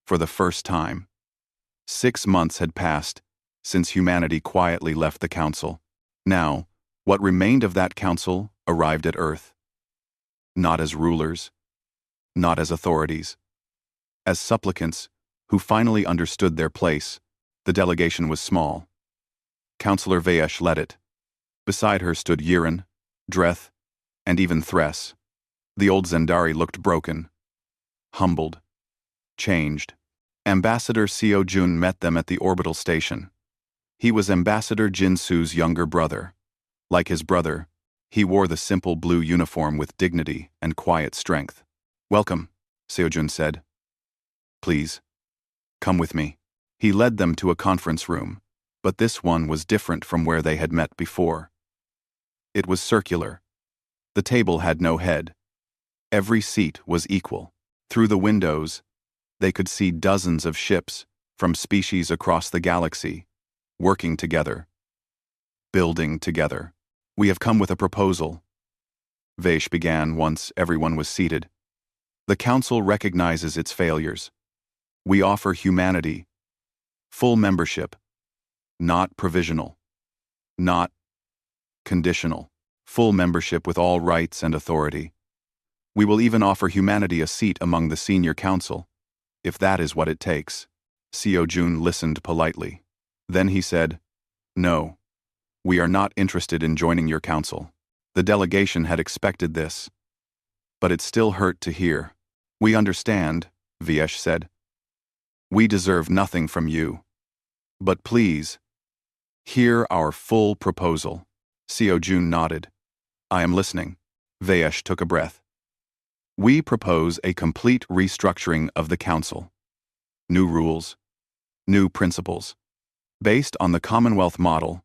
[SPEAKER 1] For the first time. 6 months had passed since humanity quietly left the Council. Now, what remained of that Council arrived at Earth. Not as rulers, not as authorities. As supplicants who finally understood their place. The delegation was small. Councillor Vayesh led it. Beside her stood Yiren, Dreth, and even Thress. The old Zendari looked broken, humbled, changed. Ambassador Seo Jun met them at the orbital station. He was Ambassador Jinsu's younger brother. Like his brother, he wore the simple blue uniform with dignity and quiet strength. Welcome, Seojun said. Please, come with me. He led them to a conference room, but this one was different from where they had met before. It was circular. The table had no head. Every seat was equal. Through the windows, they could see dozens of ships from species across the galaxy, working together, building together. We have come with a proposal. Vaish began once everyone was seated. The Council recognizes its failures. We offer humanity, full membership, not provisional, not conditional, full membership with all rights and authority. We will even offer humanity a seat among the senior council, if that is what it takes. Seojun listened politely. Then he said, No, we are not interested in joining your council. The delegation had expected this. But it still hurt to hear. We understand, Viesh said. We deserve nothing from you. But please, hear our full proposal. Seojun nodded. I am listening. Viesh took a breath. We propose a complete restructuring of the council. New rules, new principles, based on the Commonwealth model,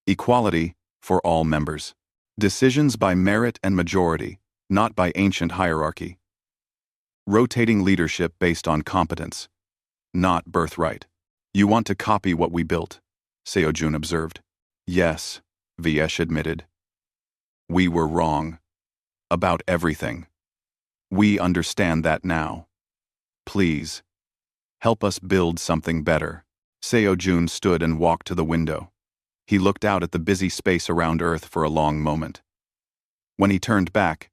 [SPEAKER 1] equality for all members. Decisions by merit and majority, not by ancient hierarchy. Rotating leadership based on competence, not birthright. You want to copy what we built, Seojun observed. Yes, Viesh admitted. We were wrong. About everything. We understand that now. Please, help us build something better. Seojun stood and walked to the window. He looked out at the busy space around Earth for a long moment. When he turned back,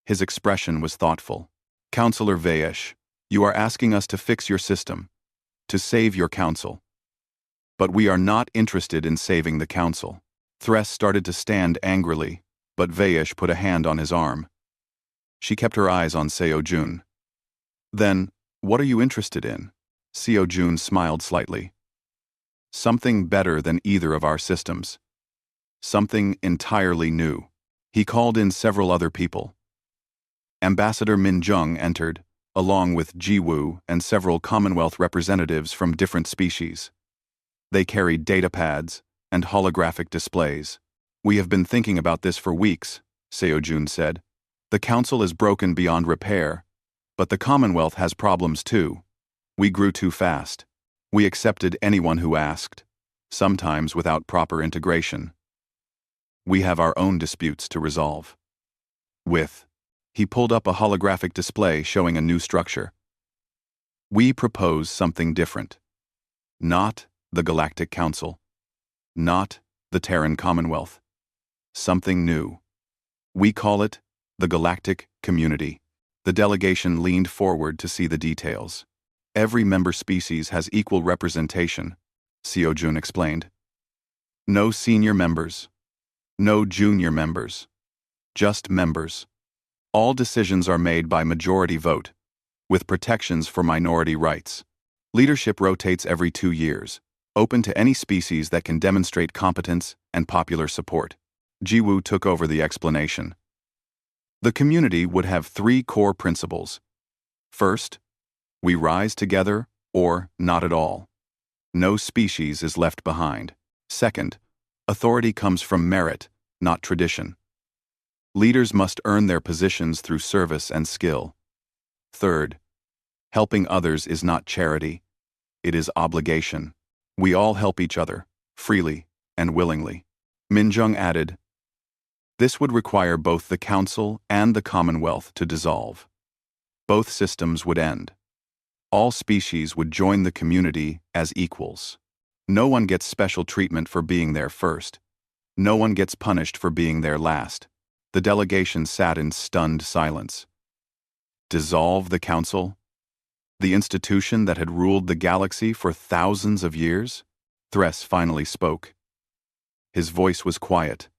[SPEAKER 1] his expression was thoughtful. Counselor Viesh, you are asking us to fix your system, to save your council. But we are not interested in saving the council. Thress started to stand angrily, but Viesh put a hand on his arm. She kept her eyes on Seojun. Then, what are you interested in? Seojun smiled slightly. Something better than either of our systems. Something entirely new. He called in several other people. Ambassador Min Jung entered, along with Jiwoo and several Commonwealth representatives from different species. They carried datapads and holographic displays. We have been thinking about this for weeks, Seojun said. The Council is broken beyond repair, but the Commonwealth has problems too. We grew too fast. We accepted anyone who asked, sometimes without proper integration. We have our own disputes to resolve. He pulled up a holographic display showing a new structure. We propose something different. Not the Galactic Council. Not the Terran Commonwealth. Something new. We call it the Galactic Community. The delegation leaned forward to see the details. Every member species has equal representation, Seojun explained. No senior members. No junior members. Just members. All decisions are made by majority vote, with protections for minority rights. Leadership rotates every 2 years, open to any species that can demonstrate competence and popular support. Jiwoo took over the explanation. The community would have 3 core principles. First, we rise together or not at all. No species is left behind. Second, authority comes from merit, not tradition. Leaders must earn their positions through service and skill. Third, helping others is not charity. It is obligation. We all help each other, freely and willingly. Minjung added, this would require both the Council and the Commonwealth to dissolve. Both systems would end. All species would join the community as equals. No one gets special treatment for being there first. No one gets punished for being there last. The delegation sat in stunned silence. Dissolve the Council? The institution that had ruled the galaxy for thousands of years? Thress finally spoke. His voice was quiet,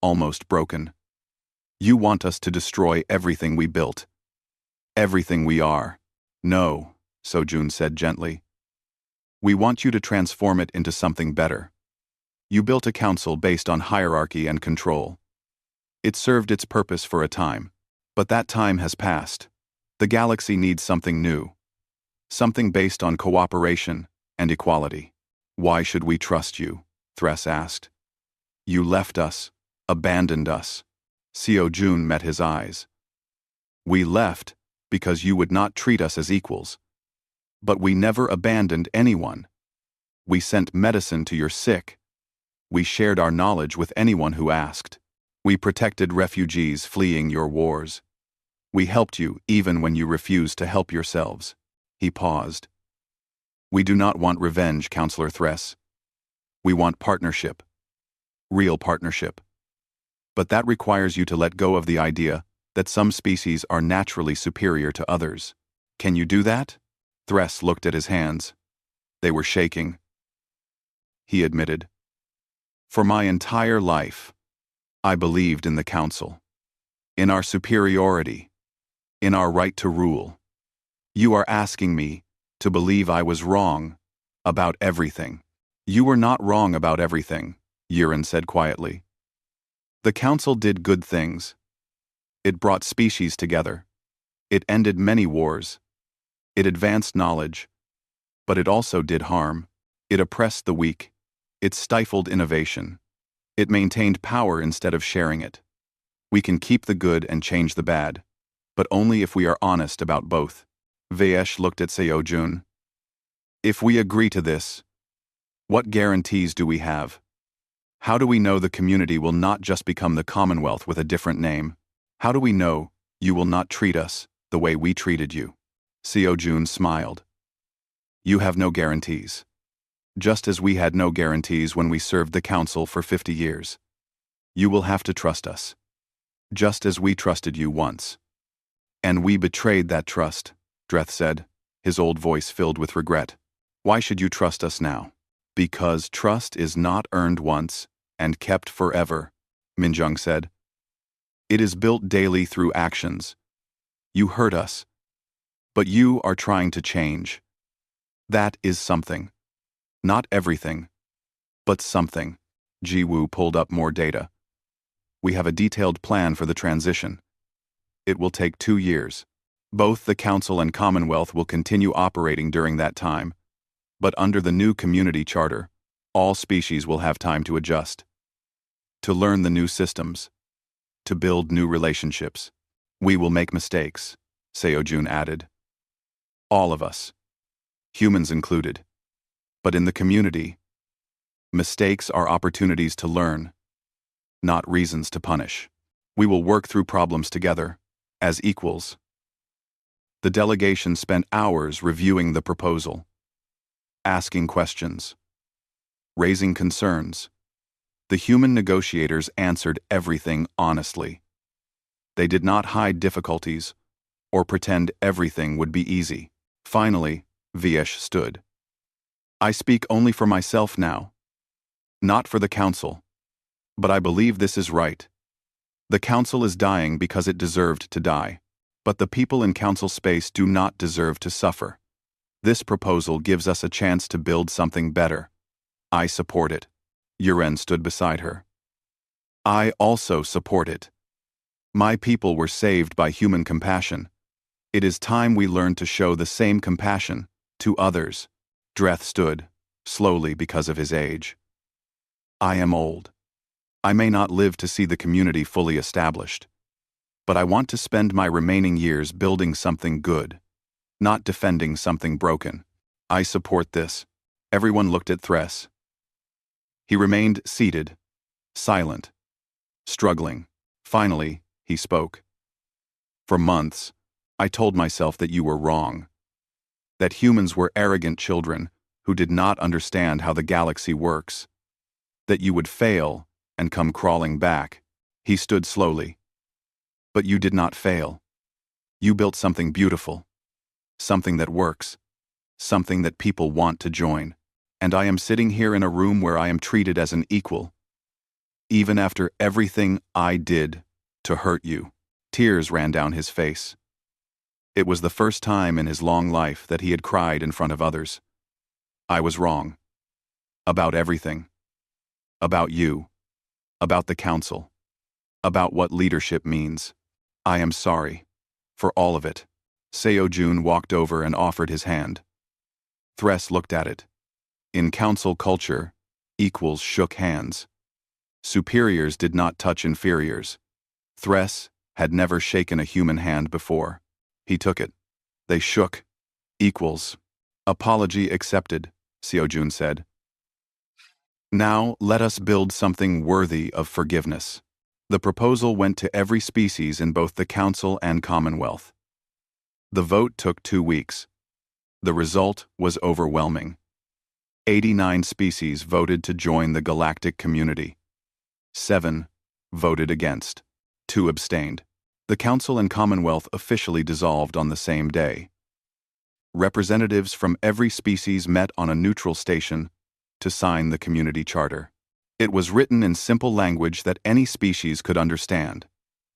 [SPEAKER 1] almost broken. You want us to destroy everything we built. Everything we are. No, Seojun said gently. We want you to transform it into something better. You built a council based on hierarchy and control. It served its purpose for a time, but that time has passed. The galaxy needs something new. Something based on cooperation and equality. Why should we trust you? Thress asked. You left us, abandoned us. Seo Jun met his eyes. We left because you would not treat us as equals. But we never abandoned anyone. We sent medicine to your sick. We shared our knowledge with anyone who asked. We protected refugees fleeing your wars. We helped you even when you refused to help yourselves. He paused. We do not want revenge, Counselor Thress. We want partnership. Real partnership. But that requires you to let go of the idea that some species are naturally superior to others. Can you do that? Thress looked at his hands. They were shaking. He admitted. For my entire life, I believed in the Council. In our superiority. In our right to rule. You are asking me to believe I was wrong about everything. You were not wrong about everything, Yurin said quietly. The Council did good things. It brought species together. It ended many wars. It advanced knowledge. But it also did harm. It oppressed the weak. It stifled innovation. It maintained power instead of sharing it. We can keep the good and change the bad, but only if we are honest about both. Vaesh looked at Seo Jun. If we agree to this, what guarantees do we have? How do we know the community will not just become the Commonwealth with a different name? How do we know you will not treat us the way we treated you? Seo Jun smiled. You have no guarantees. Just as we had no guarantees when we served the Council for 50 years. You will have to trust us. Just as we trusted you once. And we betrayed that trust, Dreth said, his old voice filled with regret. Why should you trust us now? Because trust is not earned once and kept forever, Minjung said. It is built daily through actions. You hurt us. But you are trying to change. That is something. Not everything, but something. Jiwoo pulled up more data. We have a detailed plan for the transition. It will take 2 years. Both the Council and Commonwealth will continue operating during that time, but under the new community charter, all species will have time to adjust. To learn the new systems. To build new relationships. We will make mistakes, Seo Jun added. All of us. Humans included. But in the community, mistakes are opportunities to learn, not reasons to punish. We will work through problems together, as equals. The delegation spent hours reviewing the proposal, asking questions, raising concerns. The human negotiators answered everything honestly. They did not hide difficulties or pretend everything would be easy. Finally, Vaesh stood. I speak only for myself now, not for the Council, but I believe this is right. The Council is dying because it deserved to die, but the people in Council space do not deserve to suffer. This proposal gives us a chance to build something better. I support it. Yuren stood beside her. I also support it. My people were saved by human compassion. It is time we learn to show the same compassion to others. Dreth stood, slowly because of his age. I am old. I may not live to see the community fully established, but I want to spend my remaining years building something good, not defending something broken. I support this. Everyone looked at Thress. He remained seated, silent, struggling. Finally, he spoke. For months, I told myself that you were wrong. That humans were arrogant children who did not understand how the galaxy works. That you would fail and come crawling back. He stood slowly. But you did not fail. You built something beautiful. Something that works. Something that people want to join. And I am sitting here in a room where I am treated as an equal. Even after everything I did to hurt you. Tears ran down his face. It was the first time in his long life that he had cried in front of others. I was wrong. About everything. About you. About the Council. About what leadership means. I am sorry. For all of it. Seo-jun walked over and offered his hand. Thress looked at it. In council culture, equals shook hands. Superiors did not touch inferiors. Thress had never shaken a human hand before. He took it. They shook. Equals. Apology accepted, Seo-jun said. Now let us build something worthy of forgiveness. The proposal went to every species in both the Council and Commonwealth. The vote took 2 weeks. The result was overwhelming. 89 species voted to join the galactic community. 7 voted against. 2 abstained. The Council and Commonwealth officially dissolved on the same day. Representatives from every species met on a neutral station to sign the community charter. It was written in simple language that any species could understand.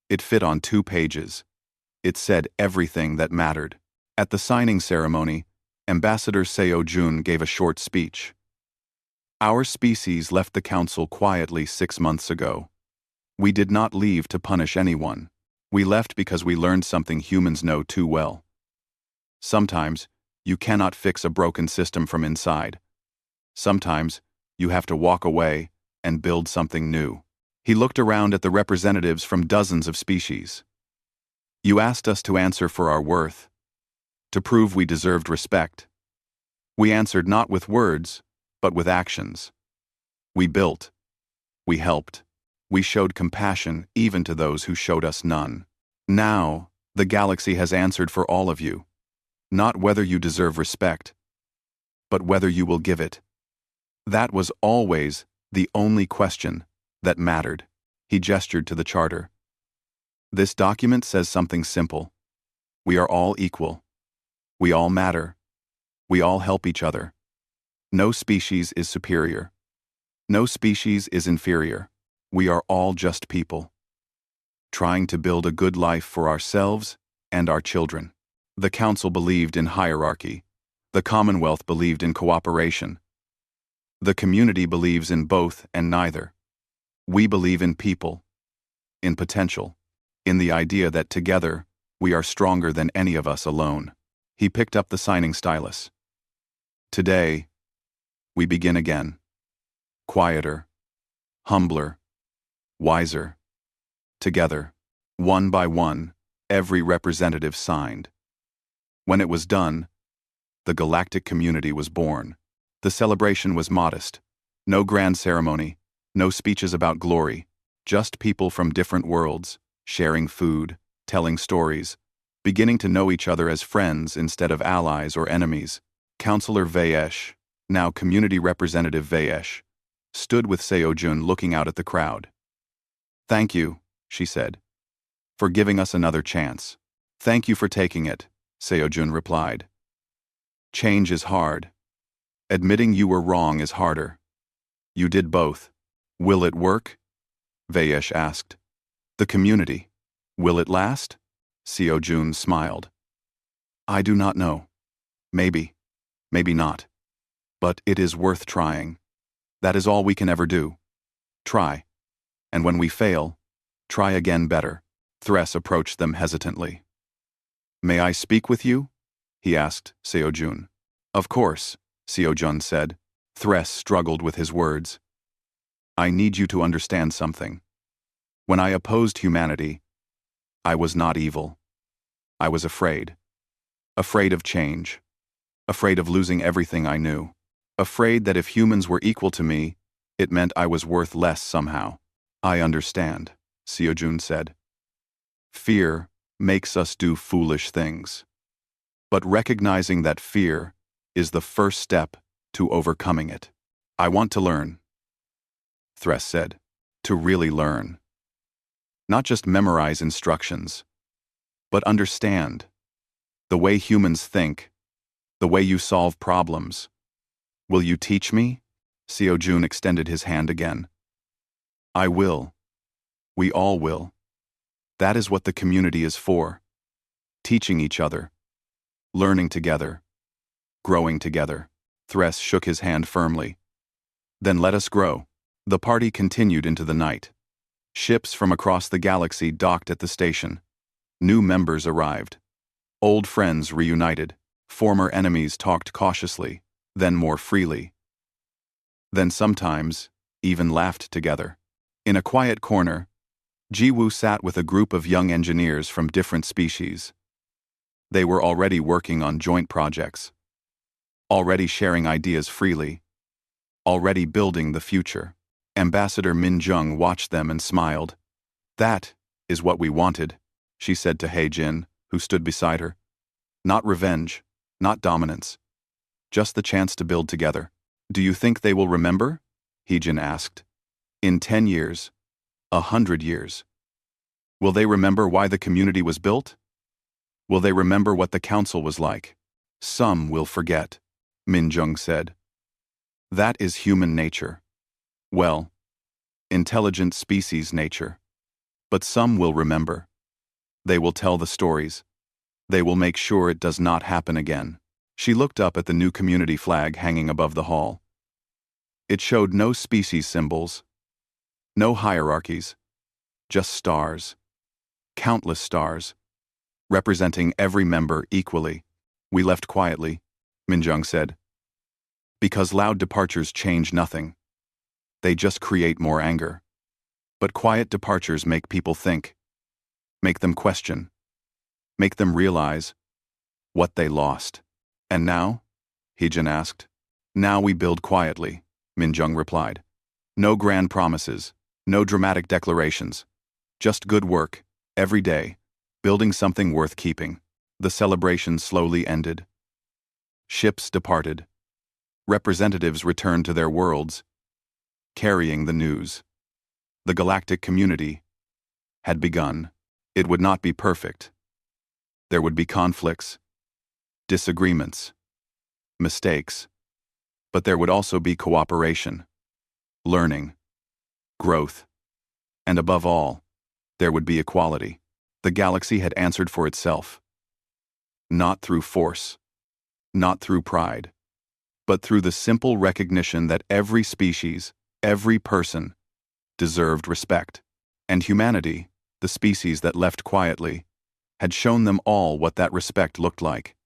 [SPEAKER 1] It fit on 2 pages. It said everything that mattered. At the signing ceremony, Ambassador Seo-jun gave a short speech. Our species left the Council quietly 6 months ago. We did not leave to punish anyone. We left because we learned something humans know too well. Sometimes, you cannot fix a broken system from inside. Sometimes, you have to walk away and build something new. He looked around at the representatives from dozens of species. You asked us to answer for our worth, to prove we deserved respect. We answered not with words, but with actions. We built. We helped. We showed compassion even to those who showed us none. Now, the galaxy has answered for all of you. Not whether you deserve respect, but whether you will give it. That was always the only question that mattered. He gestured to the charter. This document says something simple. We are all equal. We all matter. We all help each other. No species is superior. No species is inferior. We are all just people, trying to build a good life for ourselves and our children. The Council believed in hierarchy. The Commonwealth believed in cooperation. The community believes in both and neither. We believe in people, in potential, in the idea that together we are stronger than any of us alone. He picked up the signing stylus. Today, we begin again. Quieter, humbler, wiser. Together, one by one, every representative signed. When it was done, the galactic community was born. The celebration was modest. No grand ceremony, no speeches about glory, just people from different worlds, sharing food, telling stories, beginning to know each other as friends instead of allies or enemies. Councillor Vayesh, now Community Representative Vayesh, stood with Seo-jun looking out at the crowd. Thank you, she said, for giving us another chance. Thank you for taking it, Seo-jun replied. Change is hard. Admitting you were wrong is harder. You did both. Will it work? Vayesh asked. The community. Will it last? Seo-jun smiled. I do not know. Maybe. Maybe not. But it is worth trying. That is all we can ever do. Try. And when we fail, try again better. Thress approached them hesitantly. May I speak with you? He asked Seo-jun. Of course, Seo-jun said. Thress struggled with his words. I need you to understand something. When I opposed humanity, I was not evil. I was afraid. Afraid of change. Afraid of losing everything I knew. Afraid that if humans were equal to me, it meant I was worth less somehow. I understand, Seo-jun said. Fear makes us do foolish things. But recognizing that fear is the first step to overcoming it. I want to learn, Thress said, to really learn. Not just memorize instructions, but understand the way humans think, the way you solve problems. Will you teach me? Seo-jun extended his hand again. I will. We all will. That is what the community is for. Teaching each other. Learning together. Growing together. Thress shook his hand firmly. Then let us grow. The party continued into the night. Ships from across the galaxy docked at the station. New members arrived. Old friends reunited, former enemies talked cautiously, then more freely. Then sometimes, even laughed together. In a quiet corner, Jiwoo sat with a group of young engineers from different species. They were already working on joint projects, already sharing ideas freely, already building the future. Ambassador Min Jung watched them and smiled. "That is what we wanted," she said to He Jin, who stood beside her. "Not revenge, not dominance. Just the chance to build together." "Do you think they will remember?" He Jin asked. "In 10 years, 100 years. Will they remember why the community was built? Will they remember what the council was like?" "Some will forget," Min Jung said. "That is human nature. Well, intelligent species nature. But some will remember. They will tell the stories. They will make sure it does not happen again." She looked up at the new community flag hanging above the hall. It showed no species symbols, no hierarchies, just stars. Countless stars, representing every member equally. "We left quietly," Min Jung said, "because loud departures change nothing. They just create more anger. But quiet departures make people think, make them question, make them realize what they lost." "And now?" Heejin asked. "Now we build quietly," Min Jung replied. "No grand promises, no dramatic declarations. Just good work, every day, building something worth keeping." The celebration slowly ended. Ships departed. Representatives returned to their worlds, carrying the news. The galactic community had begun. It would not be perfect. There would be conflicts, disagreements, mistakes, but there would also be cooperation, learning, growth, and above all, there would be equality. The galaxy had answered for itself. Not through force, not through pride, but through the simple recognition that every species, every person, deserved respect. And humanity, the species that left quietly, had shown them all what that respect looked like.